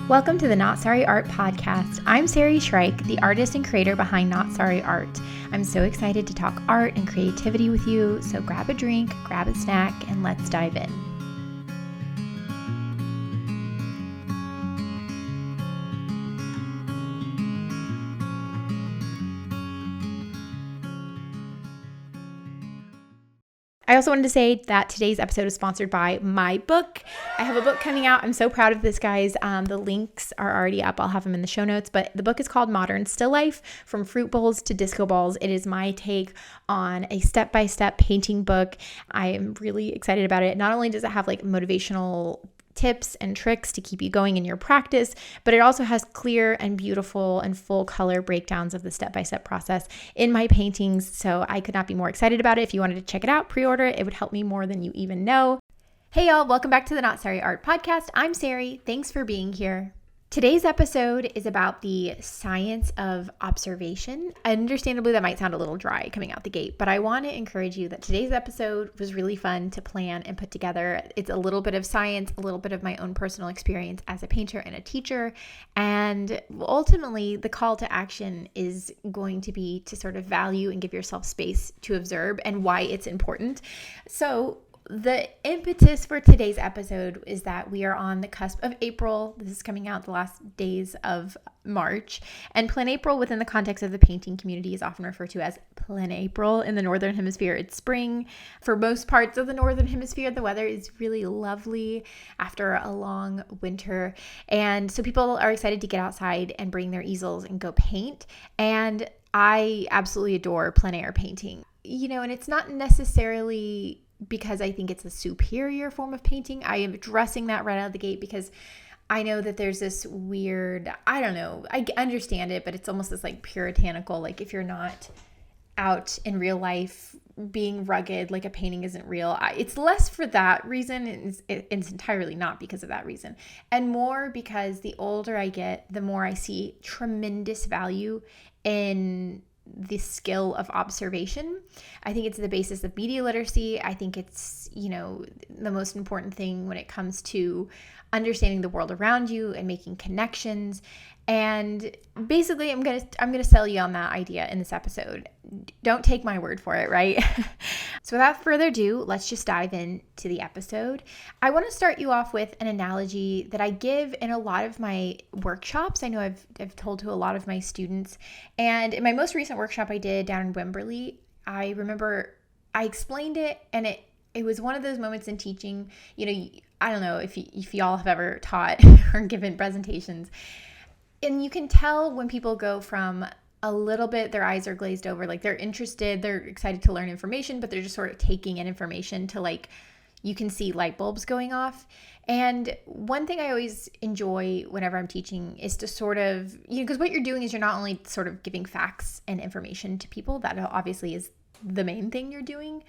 Welcome to the Not Sorry Art Podcast. I'm Sari, the artist and creator behind Not Sorry Art. I'm so excited to talk art and creativity with you, so grab a drink, grab a snack, and let's dive in. I also wanted to say that today's episode is sponsored by my book. I have a book coming out. I'm so proud of this, guys. The links are already up. I'll have them in the show notes. But the book is called Modern Still Life, From Fruit Bowls to Disco Balls. It is my take on a step-by-step painting book. I am really excited about it. Not only does it have like motivational tips and tricks to keep you going in your practice, but it also has clear and beautiful and full color breakdowns of the step-by-step process in my paintings. So I could not be more excited about it. If you wanted to check it out, pre-order it. It would help me more than you even know. Hey y'all, welcome back to the Not Sorry Art Podcast. I'm Sari. Thanks for being here. Today's episode is about the science of observation. Understandably, that might sound a little dry coming out the gate, but I want to encourage you that today's episode was really fun to plan and put together. It's a little bit of science, a little bit of my own personal experience as a painter and a teacher, and ultimately the call to action is going to be to sort of value and give yourself space to observe and why it's important. So the impetus for today's episode is that we are on the cusp of April. This is coming out the last days of March. And Plan April within the context of the painting community is often referred to as Plan April. In the Northern Hemisphere, it's spring. For most parts of the Northern Hemisphere, the weather is really lovely after a long winter. And so people are excited to get outside and bring their easels and go paint. And I absolutely adore plein air painting. And it's not necessarily because I think it's a superior form of painting. I am addressing that right out of the gate because I know that there's this weird, I understand it, but it's almost this like puritanical, like if you're not out in real life being rugged, like a painting isn't real. It's less for that reason. It's entirely not because of that reason. And more because the older I get, the more I see tremendous value in the skill of observation. I think it's the basis of media literacy. I think it's, the most important thing when it comes to understanding the world around you and making connections. And basically, I'm gonna sell you on that idea in this episode. Don't take my word for it, right? So without further ado, let's just dive into the episode. I want to start you off with an analogy that I give in a lot of my workshops. I know I've told to a lot of my students. And in my most recent workshop I did down in Wimberley, I remember I explained it, and it was one of those moments in teaching. I don't know if y'all have ever taught or given presentations. And you can tell when people go from a little bit, their eyes are glazed over, like they're interested, they're excited to learn information, but they're just sort of taking in information to like, you can see light bulbs going off. And one thing I always enjoy whenever I'm teaching is to sort of, because what you're doing is you're not only sort of giving facts and information to people, that obviously is the main thing you're doing,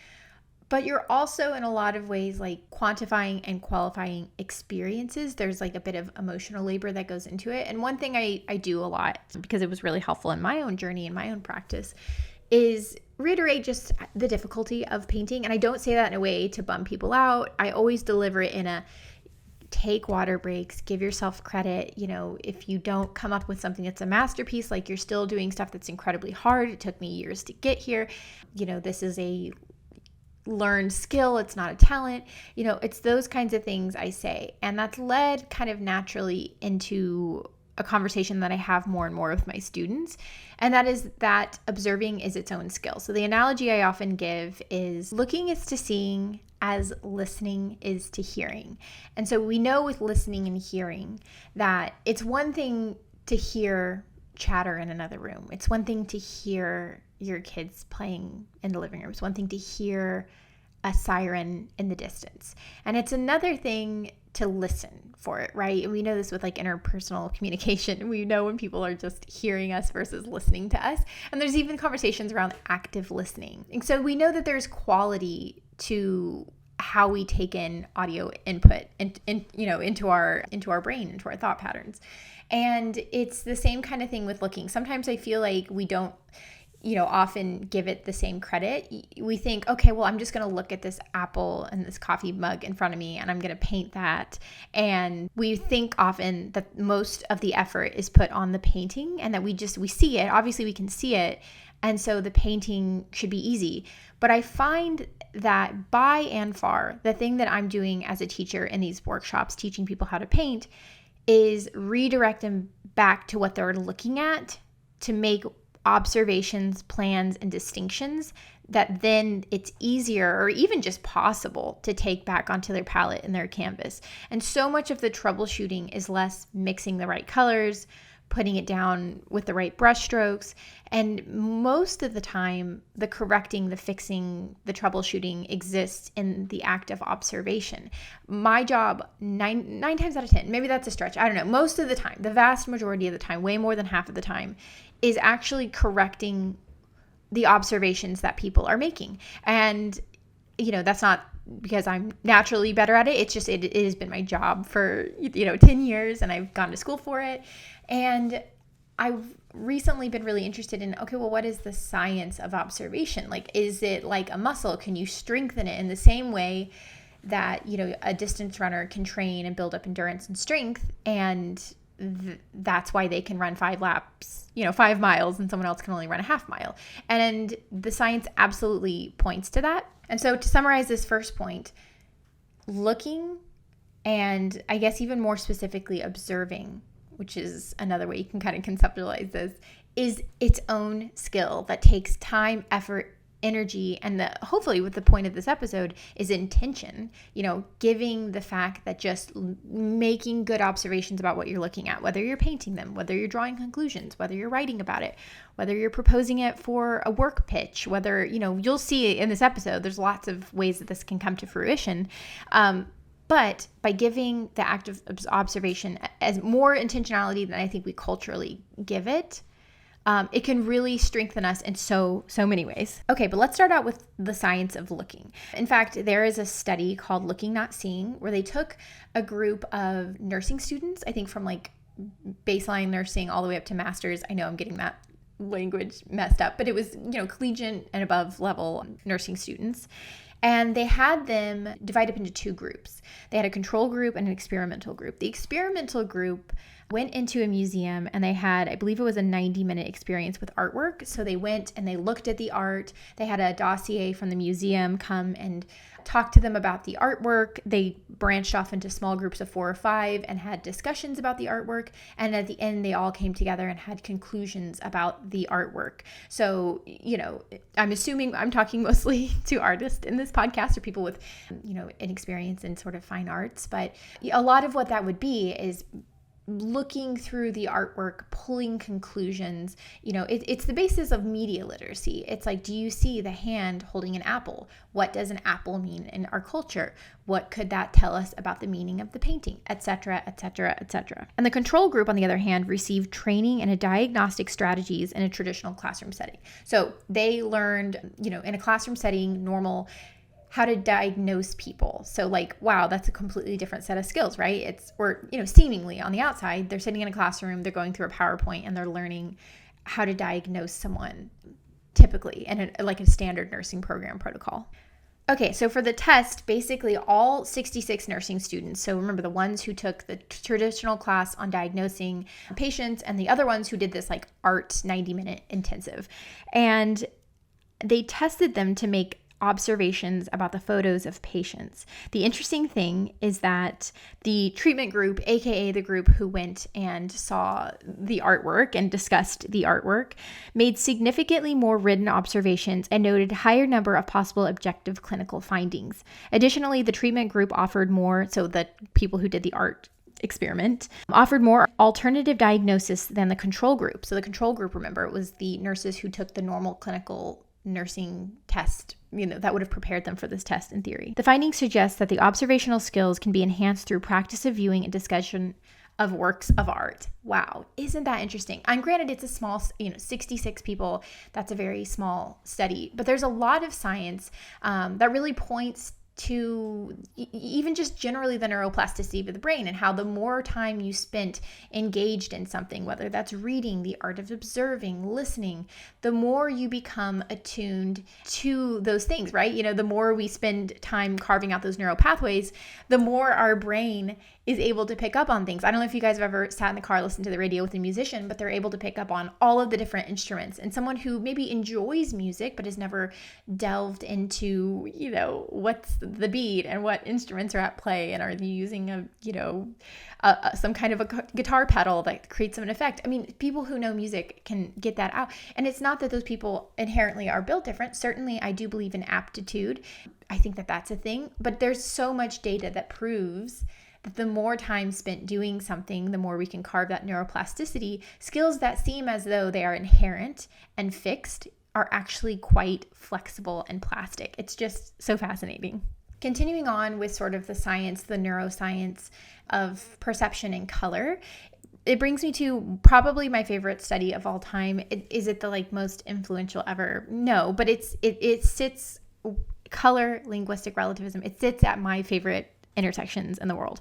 but you're also in a lot of ways like quantifying and qualifying experiences. There's like a bit of emotional labor that goes into it. And one thing I do a lot, because it was really helpful in my own journey, in my own practice, is reiterate just the difficulty of painting. And I don't say that in a way to bum people out. I always deliver it in a take water breaks, give yourself credit. If you don't come up with something that's a masterpiece, like you're still doing stuff that's incredibly hard. It took me years to get here. This is a learned skill. It's not a talent. It's those kinds of things I say. And that's led kind of naturally into a conversation that I have more and more with my students. And that is that observing is its own skill. So the analogy I often give is looking is to seeing as listening is to hearing. And so we know with listening and hearing that it's one thing to hear chatter in another room. It's one thing to hear your kids playing in the living room. It's one thing to hear a siren in the distance. And it's another thing to listen for it, right? And we know this with like interpersonal communication. We know when people are just hearing us versus listening to us. And there's even conversations around active listening. And so we know that there's quality to how we take in audio input into our brain, into our thought patterns. And it's the same kind of thing with looking. Sometimes I feel like we don't often give it the same credit. We think, okay, well, I'm just going to look at this apple and this coffee mug in front of me and I'm going to paint that. And we think often that most of the effort is put on the painting and that we see it. Obviously, we can see it. And so the painting should be easy. But I find that by and far, the thing that I'm doing as a teacher in these workshops, teaching people how to paint, is redirect them back to what they're looking at to make observations, plans, and distinctions that then it's easier or even just possible to take back onto their palette and their canvas. And so much of the troubleshooting is less mixing the right colors, putting it down with the right brush strokes, and most of the time, the correcting, the fixing, the troubleshooting exists in the act of observation. My job, nine times out of 10, maybe that's a stretch, I don't know, most of the time, the vast majority of the time, way more than half of the time, is actually correcting the observations that people are making. And, that's not because I'm naturally better at it. It's just, it has been my job for, 10 years and I've gone to school for it. And I've recently been really interested in, okay, well, what is the science of observation? Like, is it like a muscle? Can you strengthen it in the same way that, a distance runner can train and build up endurance and strength? And that's why they can run 5 laps, 5 miles, and someone else can only run a half mile. And the science absolutely points to that. And so to summarize this first point, looking and I guess even more specifically observing, which is another way you can kind of conceptualize this, is its own skill that takes time, effort, energy, and hopefully with the point of this episode is intention, giving the fact that just making good observations about what you're looking at, whether you're painting them, whether you're drawing conclusions, whether you're writing about it, whether you're proposing it for a work pitch, whether, you'll see in this episode, there's lots of ways that this can come to fruition. But by giving the act of observation as more intentionality than I think we culturally give it, it can really strengthen us in so many ways. Okay, but let's start out with the science of looking. In fact, there is a study called Looking, Not Seeing, where they took a group of nursing students, I think from like baseline nursing all the way up to master's. I know I'm getting that language messed up, but it was, collegiate and above level nursing students. And they had them divide up into 2 groups. They had a control group and an experimental group. The experimental group went into a museum and they had, I believe it was a 90-minute experience with artwork. So they went and they looked at the art. They had a dossier from the museum come and talk to them about the artwork. They branched off into small groups of 4 or 5 and had discussions about the artwork. And at the end, they all came together and had conclusions about the artwork. So, I'm assuming I'm talking mostly to artists in this podcast or people with, an experience in sort of fine arts. But a lot of what that would be is looking through the artwork, pulling conclusions. It's the basis of media literacy. It's like, do you see the hand holding an apple? What does an apple mean in our culture? What could that tell us about the meaning of the painting, etc., etc., etc.? And the control group, on the other hand, received training in diagnostic strategies in a traditional classroom setting. So they learned, in a classroom setting, normal, how to diagnose people. So like, wow, that's a completely different set of skills, right? Seemingly on the outside, they're sitting in a classroom, they're going through a PowerPoint and they're learning how to diagnose someone typically in like a standard nursing program protocol. Okay, so for the test, basically all 66 nursing students, so remember the ones who took the traditional class on diagnosing patients and the other ones who did this like art 90-minute intensive. And they tested them to make observations about the photos of patients. The interesting thing is that the treatment group, aka the group who went and saw the artwork and discussed the artwork, made significantly more written observations and noted higher number of possible objective clinical findings. Additionally, the treatment group offered more, so the people who did the art experiment offered more alternative diagnosis than the control group. So the control group, remember, it was the nurses who took the normal clinical nursing test, that would have prepared them for this test in theory. The findings suggest that the observational skills can be enhanced through practice of viewing and discussion of works of art. Wow, isn't that interesting? And granted, it's a small, 66 people. That's a very small study, but there's a lot of science that really points to even just generally the neuroplasticity of the brain, and how the more time you spent engaged in something, whether that's reading, the art of observing, listening, the more you become attuned to those things, right? The more we spend time carving out those neural pathways, the more our brain is able to pick up on things. I don't know if you guys have ever sat in the car, listened to the radio with a musician, but they're able to pick up on all of the different instruments. And someone who maybe enjoys music, but has never delved into, what's the beat and what instruments are at play, and are they using some kind of a guitar pedal that creates an effect. I mean, people who know music can get that out. And it's not that those people inherently are built different. Certainly, I do believe in aptitude. I think that that's a thing. But there's so much data that proves that the more time spent doing something, the more we can carve that neuroplasticity. Skills that seem as though they are inherent and fixed are actually quite flexible and plastic. It's just so fascinating. Continuing on with sort of the science, the neuroscience of perception and color, it brings me to probably my favorite study of all time. Is it the most influential ever? No, but it sits, color, linguistic relativism, it sits at my favorite intersections in the world.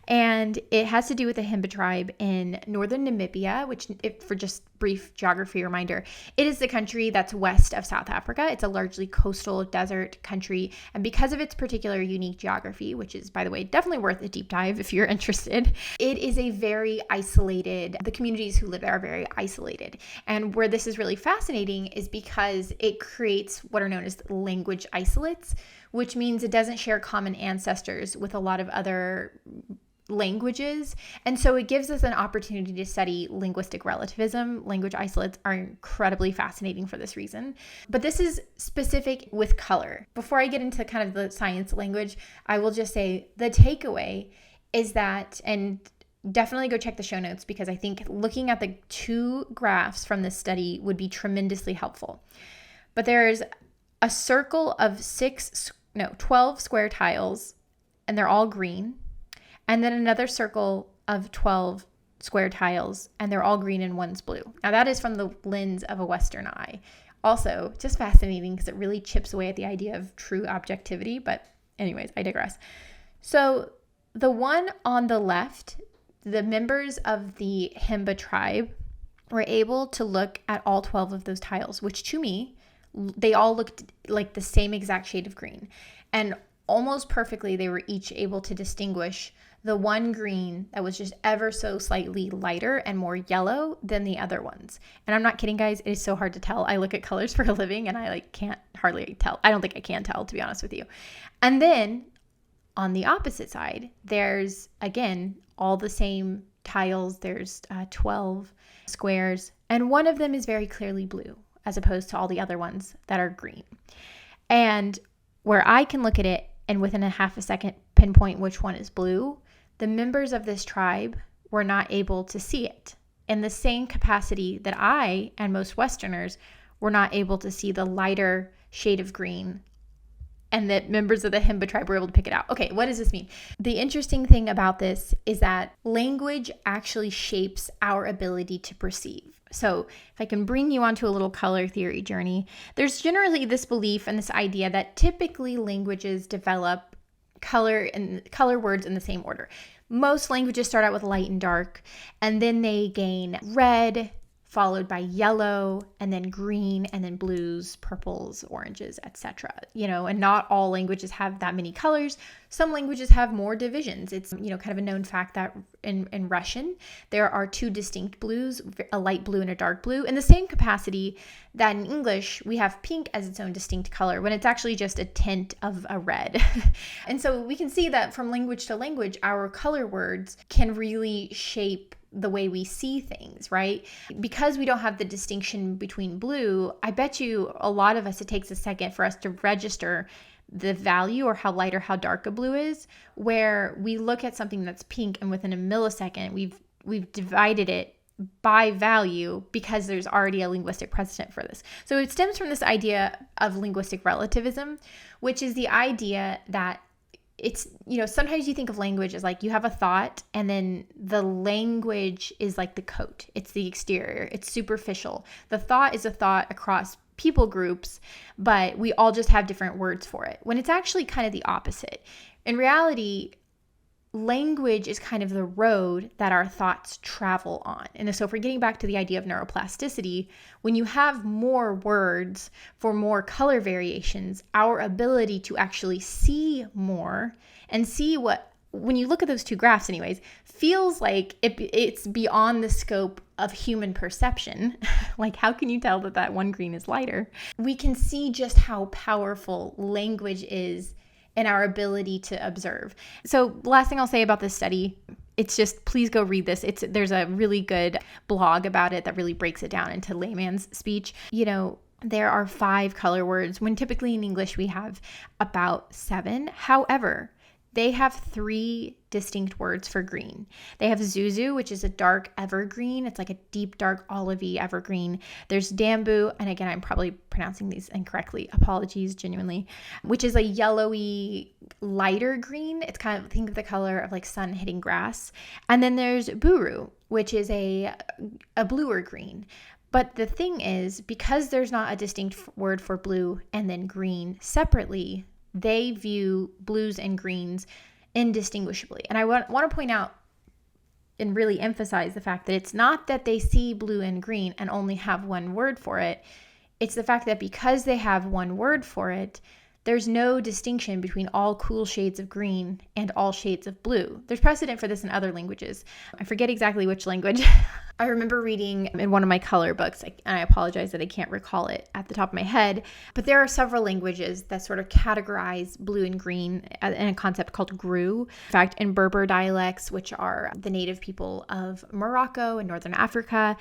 And it has to do with the Himba tribe in northern Namibia, which, for just brief geography reminder, it is the country that's west of South Africa. It's a largely coastal desert country. And because of its particular unique geography, which is, by the way, definitely worth a deep dive if you're interested, it is a very isolated, the communities who live there are very isolated. And where this is really fascinating is because it creates what are known as language isolates, which means it doesn't share common ancestors with a lot of other languages. And so it gives us an opportunity to study linguistic relativism. Language isolates are incredibly fascinating for this reason. But this is specific with color. Before I get into kind of the science language, I will just say the takeaway is that, and definitely go check the show notes, because I think looking at the 2 graphs from this study would be tremendously helpful. But there's a circle of 12 square tiles, and they're all green. And then another circle of 12 square tiles, and they're all green and one's blue. Now that is from the lens of a Western eye. Also, just fascinating because it really chips away at the idea of true objectivity. But anyways, I digress. So the one on the left, the members of the Himba tribe were able to look at all 12 of those tiles, which to me, they all looked like the same exact shade of green. And almost perfectly, they were each able to distinguish the one green that was just ever so slightly lighter and more yellow than the other ones. And I'm not kidding, guys. It is so hard to tell. I look at colors for a living and I can't hardly tell. I don't think I can tell, to be honest with you. And then on the opposite side, there's, again, all the same tiles. There's 12 squares, and one of them is very clearly blue as opposed to all the other ones that are green. And where I can look at it and within a half a second pinpoint which one is blue, the members of this tribe were not able to see it in the same capacity that I and most Westerners were not able to see the lighter shade of green, and that members of the Himba tribe were able to pick it out. Okay, what does this mean? The interesting thing about this is that language actually shapes our ability to perceive. So if I can bring you onto a little color theory journey, there's generally this belief and this idea that typically languages develop color words in the same order. Most languages start out with light and dark, and then they gain red, followed by yellow, and then green, and then blues, purples, oranges, etc. And not all languages have that many colors. Some languages have more divisions. It's, kind of a known fact that in Russian, there are 2 distinct blues, a light blue and a dark blue, in the same capacity that in English, we have pink as its own distinct color, when it's actually just a tint of a red. And so we can see that from language to language, our color words can really shape the way we see things, right? Because we don't have the distinction between blue, I bet you a lot of us, it takes a second for us to register the value or how light or how dark a blue is, where we look at something that's pink and within a millisecond, we've divided it by value because there's already a linguistic precedent for this. So it stems from this idea of linguistic relativism, which is the idea that it's, sometimes you think of language as like you have a thought and then the language is like the coat. It's the exterior. It's superficial. The thought is a thought across people groups, but we all just have different words for it, when it's actually kind of the opposite. In reality, language is kind of the road that our thoughts travel on. And so if we're getting back to the idea of neuroplasticity, when you have more words for more color variations, our ability to actually see more and see what, when you look at those two graphs anyways, feels like it's beyond the scope of human perception. Like, how can you tell that one green is lighter? We can see just how powerful language is in our ability to observe. So last thing I'll say about this study, it's just, please go read this. There's a really good blog about it that really breaks it down into layman's speech. There are 5 color words when typically in English we have about 7. However, they have 3 distinct words for green. They have zuzu, which is a dark evergreen. It's like a deep, dark, olivey evergreen. There's dambu, and again, I'm probably pronouncing these incorrectly. Apologies, genuinely. Which is a yellowy, lighter green. It's kind of, think of the color of like sun hitting grass. And then there's buru, which is a bluer green. But the thing is, because there's not a distinct word for blue and then green separately, they view blues and greens indistinguishably. And I want to point out and really emphasize the fact that it's not that they see blue and green and only have one word for it. It's the fact that because they have one word for it, there's no distinction between all cool shades of green and all shades of blue. There's precedent for this in other languages. I forget exactly which language. I remember reading in one of my color books, and I apologize that I can't recall it at the top of my head, but there are several languages that sort of categorize blue and green in a concept called gru. In fact, in Berber dialects, which are the native people of Morocco and Northern Africa,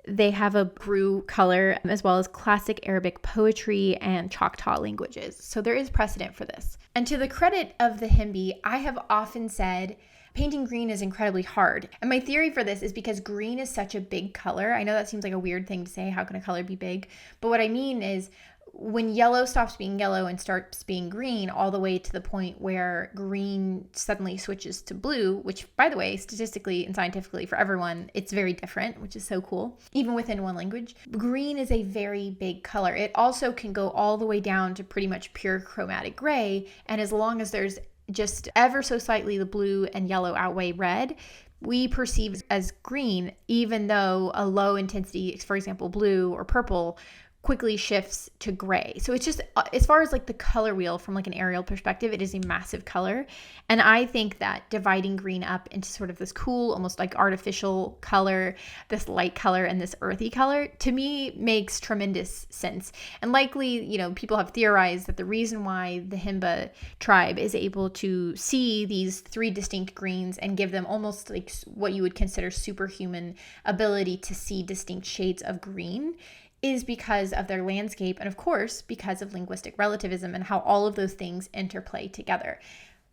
they have a gru color, as well as classic Arabic poetry and Choctaw languages. So there is precedent for this. And to the credit of the Himbi, I have often said painting green is incredibly hard. And my theory for this is because green is such a big color. I know that seems like a weird thing to say, how can a color be big? But what I mean is, when yellow stops being yellow and starts being green, all the way to the point where green suddenly switches to blue, which, by the way, statistically and scientifically for everyone, it's very different, which is so cool, even within one language. Green is a very big color. It also can go all the way down to pretty much pure chromatic gray, and as long as there's just ever so slightly the blue and yellow outweigh red, we perceive as green, even though a low intensity, for example, blue or purple, quickly shifts to gray. So it's just, as far as like the color wheel from like an aerial perspective, it is a massive color. And I think that dividing green up into sort of this cool, almost like artificial color, this light color and this earthy color, to me makes tremendous sense. And likely, people have theorized that the reason why the Himba tribe is able to see these 3 distinct greens and give them almost like what you would consider superhuman ability to see distinct shades of green is because of their landscape, and of course, because of linguistic relativism and how all of those things interplay together.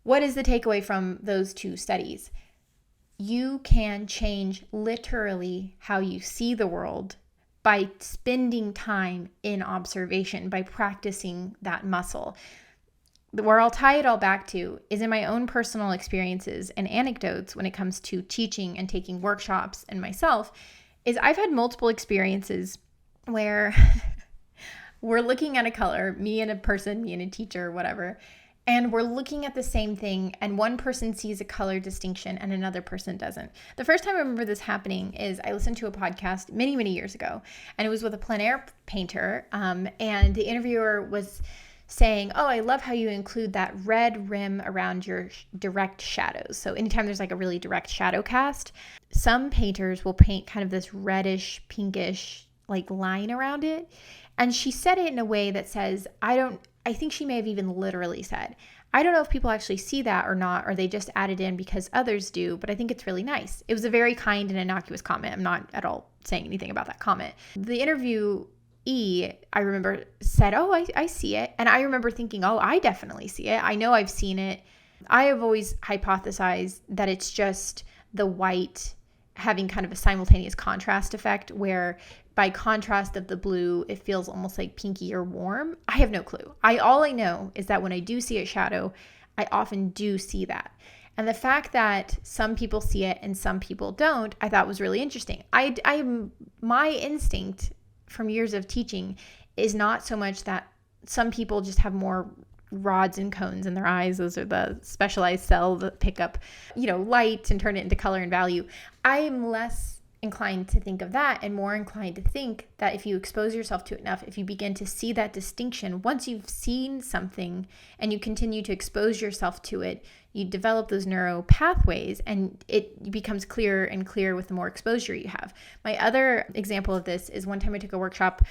What is the takeaway from those 2 studies? You can change literally how you see the world by spending time in observation, by practicing that muscle. Where I'll tie it all back to is in my own personal experiences and anecdotes when it comes to teaching and taking workshops and myself, is I've had multiple experiences where we're looking at a color, me and a person, me and a teacher, whatever, and we're looking at the same thing, and one person sees a color distinction and another person doesn't. The first time I remember this happening is I listened to a podcast many, many years ago, and it was with a plein air painter, and the interviewer was saying, I love how you include that red rim around your direct shadows. So anytime there's like a really direct shadow cast, some painters will paint kind of this reddish, pinkish, like line around it. And she said it in a way that says, I think she may have even literally said, I don't know if people actually see that or not, or they just add it in because others do, but I think it's really nice. It was a very kind and innocuous comment. I'm not at all saying anything about that comment. The interviewee, I remember, said, I see it. And I remember thinking, I definitely see it. I know I've seen it. I have always hypothesized that it's just the white having kind of a simultaneous contrast effect where by contrast of the blue, it feels almost like pinky or warm. I have no clue. All I know is that when I do see a shadow, I often do see that. And the fact that some people see it and some people don't, I thought was really interesting. My instinct from years of teaching is not so much that some people just have more rods and cones in their eyes. Those are the specialized cells that pick up, light and turn it into color and value. I am less inclined to think of that and more inclined to think that if you expose yourself to it enough, if you begin to see that distinction, once you've seen something and you continue to expose yourself to it, you develop those neural pathways and it becomes clearer and clearer with the more exposure you have. My other example of this is one time I took a workshop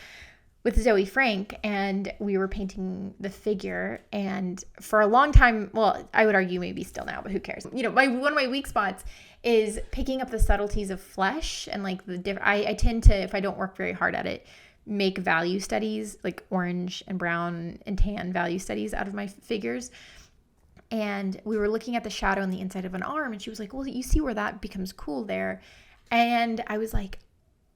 with Zoe Frank and we were painting the figure, and for a long time, well, I would argue maybe still now, but who cares? One of my weak spots is picking up the subtleties of flesh and like I tend to, if I don't work very hard at it, make value studies, like orange and brown and tan value studies out of my figures. And we were looking at the shadow on the inside of an arm, and she was like, well, you see where that becomes cool there. And I was like,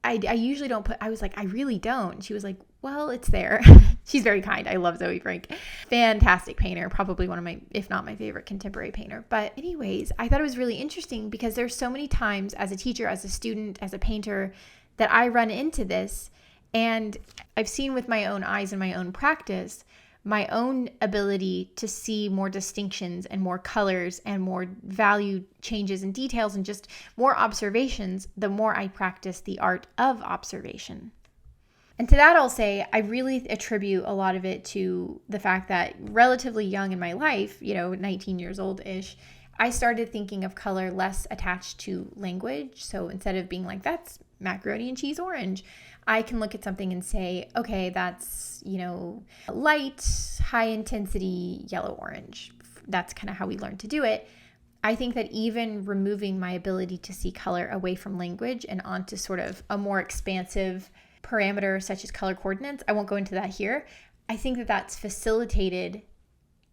I usually don't I was like, I really don't. She was like, well, it's there. She's very kind. I love Zoe Frank. Fantastic painter. Probably one of my, if not my favorite contemporary painter. But anyways, I thought it was really interesting because there's so many times as a teacher, as a student, as a painter, that I run into this. And I've seen with my own eyes and my own practice, my own ability to see more distinctions and more colors and more value changes and details and just more observations, the more I practice the art of observation. And to that, I'll say I really attribute a lot of it to the fact that relatively young in my life, 19 years old-ish, I started thinking of color less attached to language. So instead of being like, that's macaroni and cheese orange, I can look at something and say, okay, that's, light, high intensity, yellow orange. That's kind of how we learned to do it. I think that even removing my ability to see color away from language and onto sort of a more expansive parameter such as color coordinates, I won't go into that here. I think that that's facilitated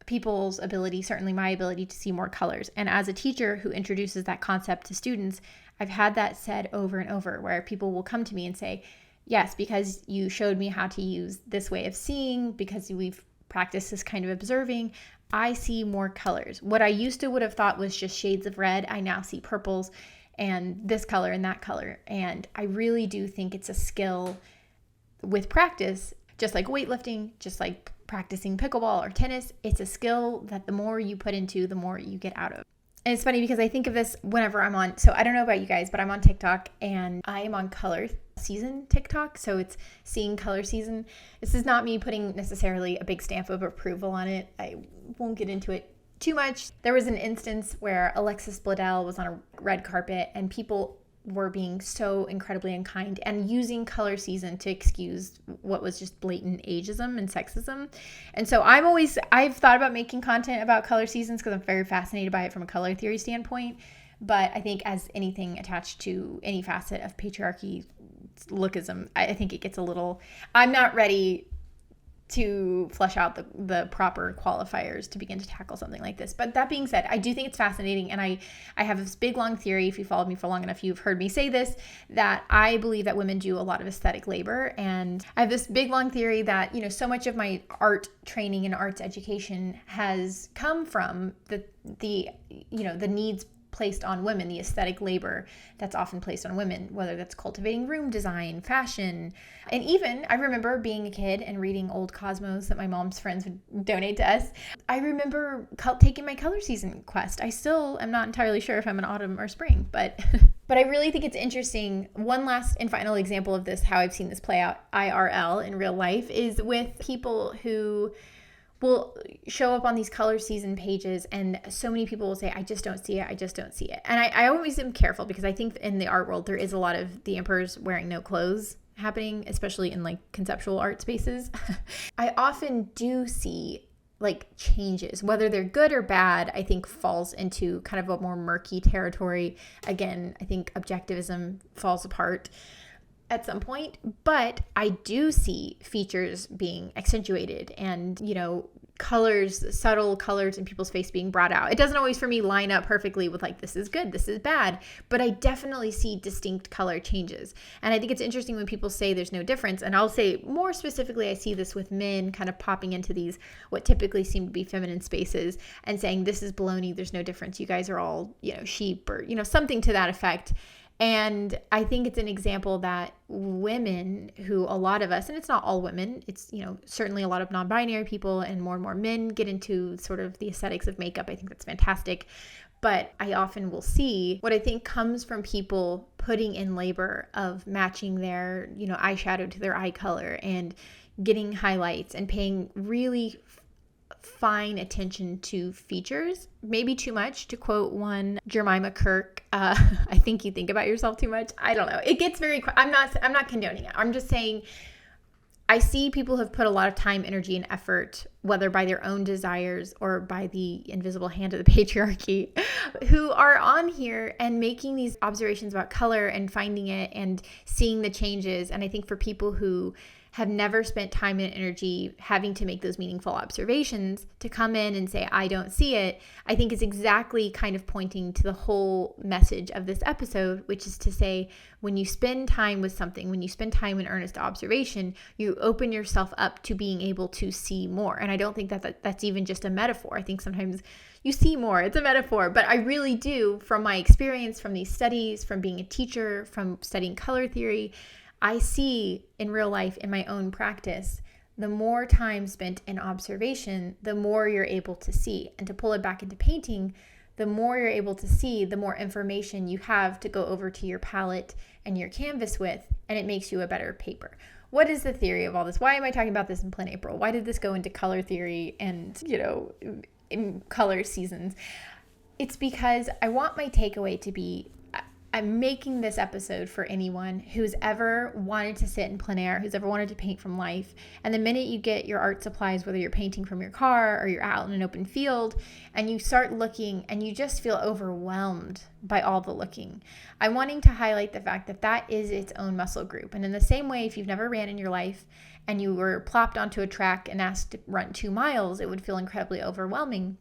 people's ability, certainly my ability, to see more colors. And as a teacher who introduces that concept to students, I've had that said over and over where people will come to me and say, yes, because you showed me how to use this way of seeing, because we've practiced this kind of observing, I see more colors. What I used to would have thought was just shades of red, I now see purples and this color and that color. And I really do think it's a skill with practice, just like weightlifting, just like practicing pickleball or tennis. It's a skill that the more you put into, the more you get out of. And it's funny because I think of this whenever I'm on, so I don't know about you guys, but I'm on TikTok and I am on color season TikTok. So it's seeing color season. This is not me putting necessarily a big stamp of approval on it. I won't get into it too much. There was an instance where Alexis Bledel was on a red carpet and people were being so incredibly unkind and using color season to excuse what was just blatant ageism and sexism. And so I've thought about making content about color seasons because I'm very fascinated by it from a color theory standpoint. But I think as anything attached to any facet of patriarchy, lookism, I think it gets a little, I'm not ready to flesh out the proper qualifiers to begin to tackle something like this. But that being said, I do think it's fascinating. And I have this big, long theory. If you followed me for long enough, you've heard me say this, that I believe that women do a lot of aesthetic labor. And I have this big, long theory that, so much of my art training and arts education has come from the needs placed on women, the aesthetic labor that's often placed on women, whether that's cultivating room design, fashion. And even I remember being a kid and reading old Cosmos that my mom's friends would donate to us. I remember taking my color season quest. I still am not entirely sure if I'm an autumn or spring, but I really think it's interesting. One last and final example of this, how I've seen this play out IRL in real life, is with people who will show up on these color season pages and so many people will say, I just don't see it. I just don't see it. And I always am careful because I think in the art world, there is a lot of the emperors wearing no clothes happening, especially in like conceptual art spaces. I often do see like changes, whether they're good or bad, I think falls into kind of a more murky territory. Again, I think objectivism falls apart at some point, but I do see features being accentuated and, colors, subtle colors in people's face being brought out. It doesn't always for me line up perfectly with like, this is good, this is bad, but I definitely see distinct color changes. And I think it's interesting when people say there's no difference. And I'll say more specifically, I see this with men kind of popping into these, what typically seem to be feminine spaces and saying, this is baloney, there's no difference. You guys are all, sheep or, something to that effect. And I think it's an example that women who, a lot of us, and it's not all women, it's, certainly a lot of non-binary people and more men get into sort of the aesthetics of makeup. I think that's fantastic. But I often will see what I think comes from people putting in labor of matching their, eyeshadow to their eye color and getting highlights and paying really fine attention to features, maybe too much. To quote one Jemima Kirk, I think you think about yourself too much. I don't know. It gets very, I'm not condoning it. I'm just saying I see people have put a lot of time, energy, and effort, whether by their own desires or by the invisible hand of the patriarchy, who are on here and making these observations about color and finding it and seeing the changes. And I think for people who have never spent time and energy having to make those meaningful observations, to come in and say, I don't see it, I think is exactly kind of pointing to the whole message of this episode, which is to say, when you spend time with something, when you spend time in earnest observation, you open yourself up to being able to see more. And I don't think that's even just a metaphor. I think sometimes you see more. It's a metaphor, but I really do, from my experience, from these studies, from being a teacher, from studying color theory, I see in real life, in my own practice, the more time spent in observation, the more you're able to see. And to pull it back into painting, the more you're able to see, the more information you have to go over to your palette and your canvas with, and it makes you a better paper. What is the theory of all this? Why am I talking about this in Plan April? Why did this go into color theory and, in color seasons? It's because I want my takeaway to be, I'm making this episode for anyone who's ever wanted to sit in plein air, who's ever wanted to paint from life. And the minute you get your art supplies, whether you're painting from your car or you're out in an open field, and you start looking and you just feel overwhelmed by all the looking, I'm wanting to highlight the fact that that is its own muscle group. And in the same way, if you've never ran in your life and you were plopped onto a track and asked to run 2 miles, it would feel incredibly overwhelming.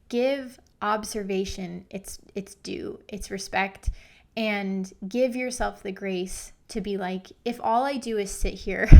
Give observation its due, its respect, and give yourself the grace to be like, if all I do is sit here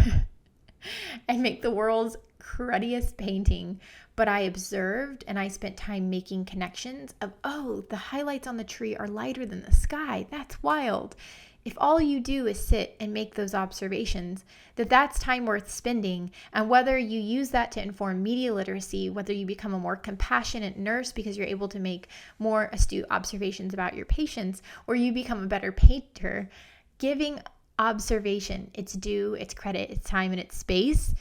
and make the world's cruddiest painting, but I observed and I spent time making connections of, oh, the highlights on the tree are lighter than the sky. That's wild. If all you do is sit and make those observations, that's time worth spending. And whether you use that to inform media literacy, whether you become a more compassionate nurse because you're able to make more astute observations about your patients, or you become a better painter, giving observation its due, its credit, its time, and its space,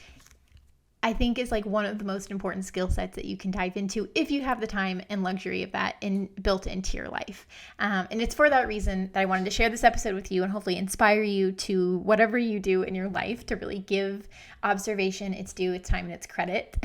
I think is like one of the most important skill sets that you can dive into if you have the time and luxury of that built into your life. And it's for that reason that I wanted to share this episode with you and hopefully inspire you to whatever you do in your life to really give observation its due, its time, and its credit.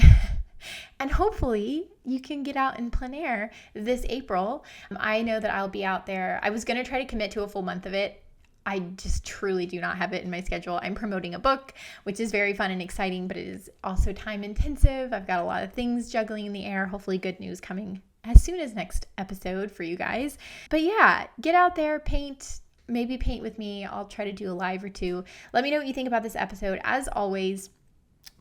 And hopefully you can get out in plein air this April. I know that I'll be out there. I was going to try to commit to a full month of it. I just truly do not have it in my schedule. I'm promoting a book, which is very fun and exciting, but it is also time intensive. I've got a lot of things juggling in the air. Hopefully good news coming as soon as next episode for you guys. But yeah, get out there, paint, maybe paint with me. I'll try to do a live or 2. Let me know what you think about this episode. As always,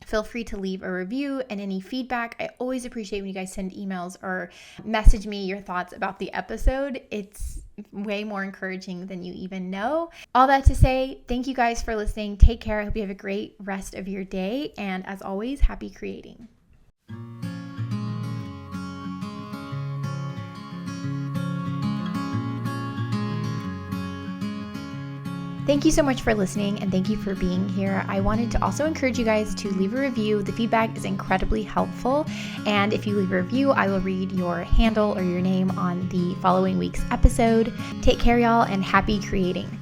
feel free to leave a review and any feedback. I always appreciate when you guys send emails or message me your thoughts about the episode. It's way more encouraging than you even know. All that to say, thank you guys for listening. Take care. I hope you have a great rest of your day. And as always, happy creating. Thank you so much for listening and thank you for being here. I wanted to also encourage you guys to leave a review. The feedback is incredibly helpful. And if you leave a review, I will read your handle or your name on the following week's episode. Take care, y'all, and happy creating.